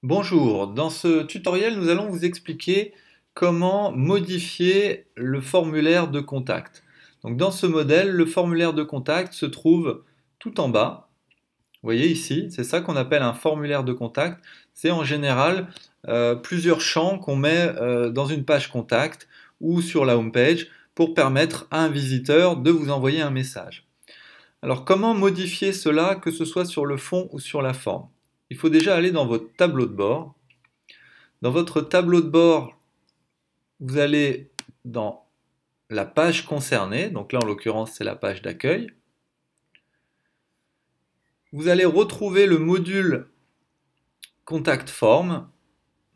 Bonjour, dans ce tutoriel, nous allons vous expliquer comment modifier le formulaire de contact. Donc dans ce modèle, le formulaire de contact se trouve tout en bas. Vous voyez ici, c'est ça qu'on appelle un formulaire de contact. C'est en général plusieurs champs qu'on met dans une page contact ou sur la home page pour permettre à un visiteur de vous envoyer un message. Alors comment modifier cela, que ce soit sur le fond ou sur la forme? Il faut déjà aller dans votre tableau de bord. Dans votre tableau de bord, vous allez dans la page concernée, donc là en l'occurrence c'est la page d'accueil. Vous allez retrouver le module Contact Form,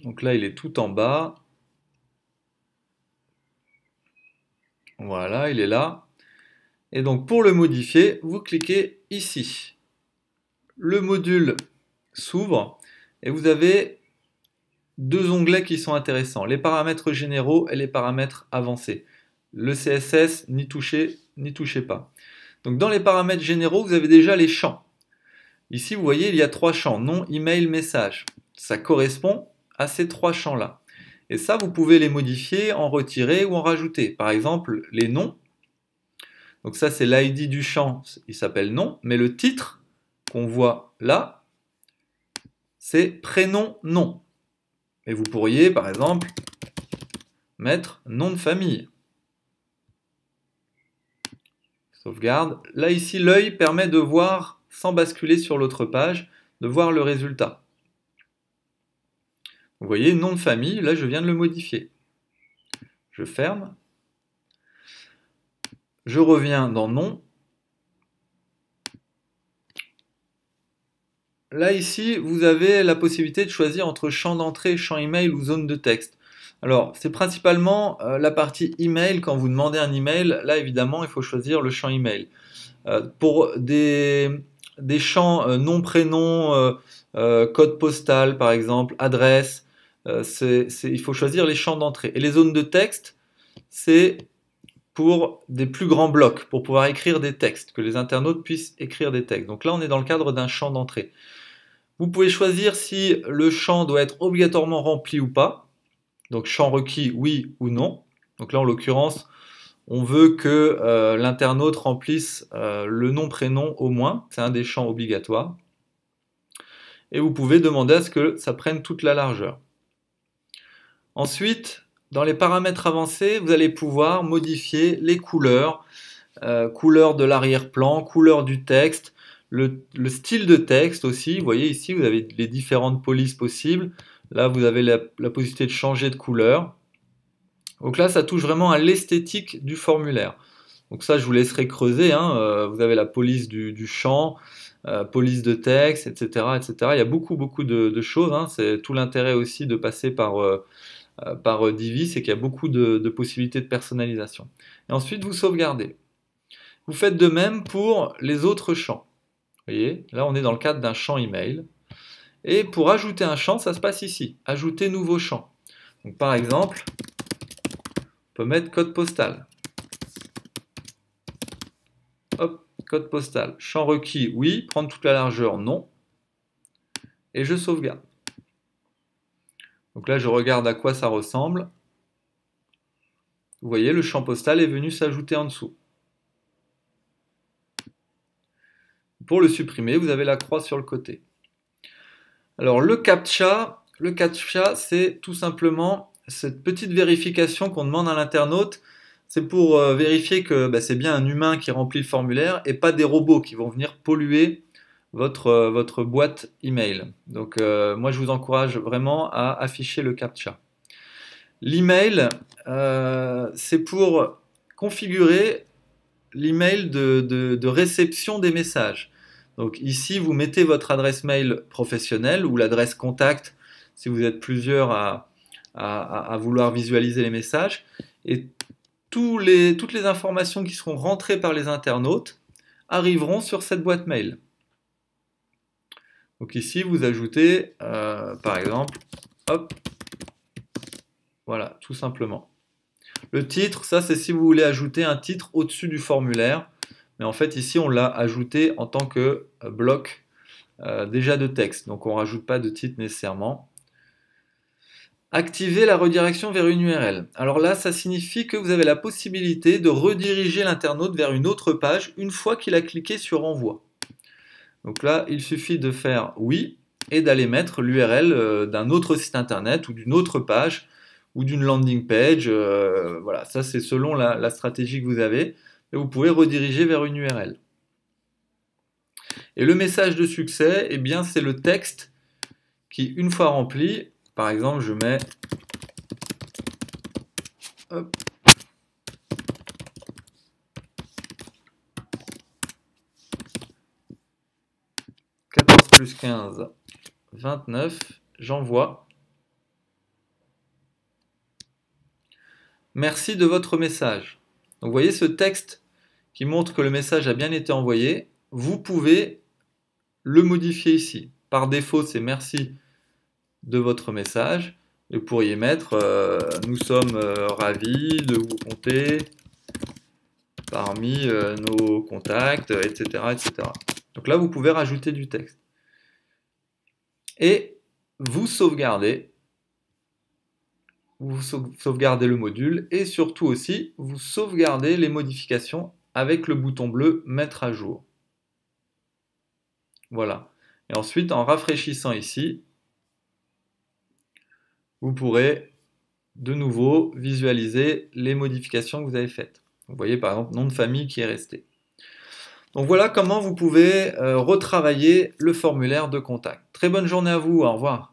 donc là il est tout en bas. Voilà, il est là. Et donc pour le modifier, vous cliquez ici. Le module s'ouvre et vous avez deux onglets qui sont intéressants, les paramètres généraux et les paramètres avancés. Le CSS, n'y touchez pas. Donc dans les paramètres généraux, vous avez déjà les champs. Ici, vous voyez, il y a trois champs, nom, email, message. Ça correspond à ces trois champs-là. Et ça, vous pouvez les modifier, en retirer ou en rajouter. Par exemple, les noms. Donc ça, c'est l'ID du champ, il s'appelle nom, mais le titre qu'on voit là, c'est prénom, nom. Et vous pourriez, par exemple, mettre nom de famille. Sauvegarde. Là, ici, l'œil permet de voir, sans basculer sur l'autre page, de voir le résultat. Vous voyez, nom de famille, là, je viens de le modifier. Je ferme. Je reviens dans nom. Là, ici, vous avez la possibilité de choisir entre champ d'entrée, champ email ou zone de texte. Alors, c'est principalement la partie email. Quand vous demandez un email, là, évidemment, il faut choisir le champ email. Pour des champs nom, prénom, code postal, par exemple, adresse, il faut choisir les champs d'entrée. Et les zones de texte, c'est pour des plus grands blocs, pour pouvoir écrire des textes, que les internautes puissent écrire des textes. Donc là, on est dans le cadre d'un champ d'entrée. Vous pouvez choisir si le champ doit être obligatoirement rempli ou pas. Donc champ requis, oui ou non. Donc là, en l'occurrence, on veut que l'internaute remplisse le nom, prénom au moins. C'est un des champs obligatoires. Et vous pouvez demander à ce que ça prenne toute la largeur. Ensuite, dans les paramètres avancés, vous allez pouvoir modifier les couleurs, couleur de l'arrière-plan, couleur du texte, le style de texte aussi. Vous voyez ici, vous avez les différentes polices possibles. Là, vous avez la possibilité de changer de couleur. Donc là, ça touche vraiment à l'esthétique du formulaire. Donc ça, je vous laisserai creuser. Vous avez la police du champ, police de texte, etc., etc. Il y a beaucoup de choses. C'est tout l'intérêt aussi de passer par Divi, c'est qu'il y a beaucoup de possibilités de personnalisation. Et ensuite, vous sauvegardez. Vous faites de même pour les autres champs. Vous voyez, là, on est dans le cadre d'un champ email. Et pour ajouter un champ, ça se passe ici. Ajouter nouveau champ. Donc, par exemple, on peut mettre code postal. Hop, code postal. Champ requis, oui. Prendre toute la largeur, non. Et je sauvegarde. Donc là, je regarde à quoi ça ressemble. Vous voyez, le champ postal est venu s'ajouter en dessous. Pour le supprimer, vous avez la croix sur le côté. Alors le CAPTCHA, c'est tout simplement cette petite vérification qu'on demande à l'internaute. C'est pour vérifier que c'est bien un humain qui remplit le formulaire et pas des robots qui vont venir polluer votre boîte email. Donc moi je vous encourage vraiment à afficher le CAPTCHA. L'email, c'est pour configurer l'email de réception des messages. Donc ici, vous mettez votre adresse mail professionnelle ou l'adresse contact si vous êtes plusieurs à vouloir visualiser les messages. Et toutes les informations qui seront rentrées par les internautes arriveront sur cette boîte mail. Donc ici, vous ajoutez, par exemple, hop, voilà, tout simplement. Le titre, ça c'est si vous voulez ajouter un titre au-dessus du formulaire. Mais en fait ici on l'a ajouté en tant que bloc déjà de texte. Donc on ne rajoute pas de titre nécessairement. Activer la redirection vers une URL. Alors là, ça signifie que vous avez la possibilité de rediriger l'internaute vers une autre page une fois qu'il a cliqué sur Envoi. Donc là, il suffit de faire oui et d'aller mettre l'URL d'un autre site internet ou d'une autre page ou d'une landing page. Voilà, ça c'est selon la stratégie que vous avez. Et vous pouvez rediriger vers une URL. Et le message de succès, eh bien, c'est le texte qui, une fois rempli, par exemple, je mets hop, 14 plus 15, 29, j'envoie. Merci de votre message. Donc vous voyez ce texte qui montre que le message a bien été envoyé. Vous pouvez le modifier ici. Par défaut, c'est merci de votre message. Et vous pourriez mettre nous sommes ravis de vous compter parmi nos contacts, etc., etc. Donc là, vous pouvez rajouter du texte. Et vous sauvegardez le module et surtout aussi, vous sauvegardez les modifications avec le bouton bleu Mettre à jour. Voilà. Et ensuite, en rafraîchissant ici, vous pourrez de nouveau visualiser les modifications que vous avez faites. Vous voyez par exemple nom de famille qui est resté. Donc voilà comment vous pouvez retravailler le formulaire de contact. Très bonne journée à vous, au revoir.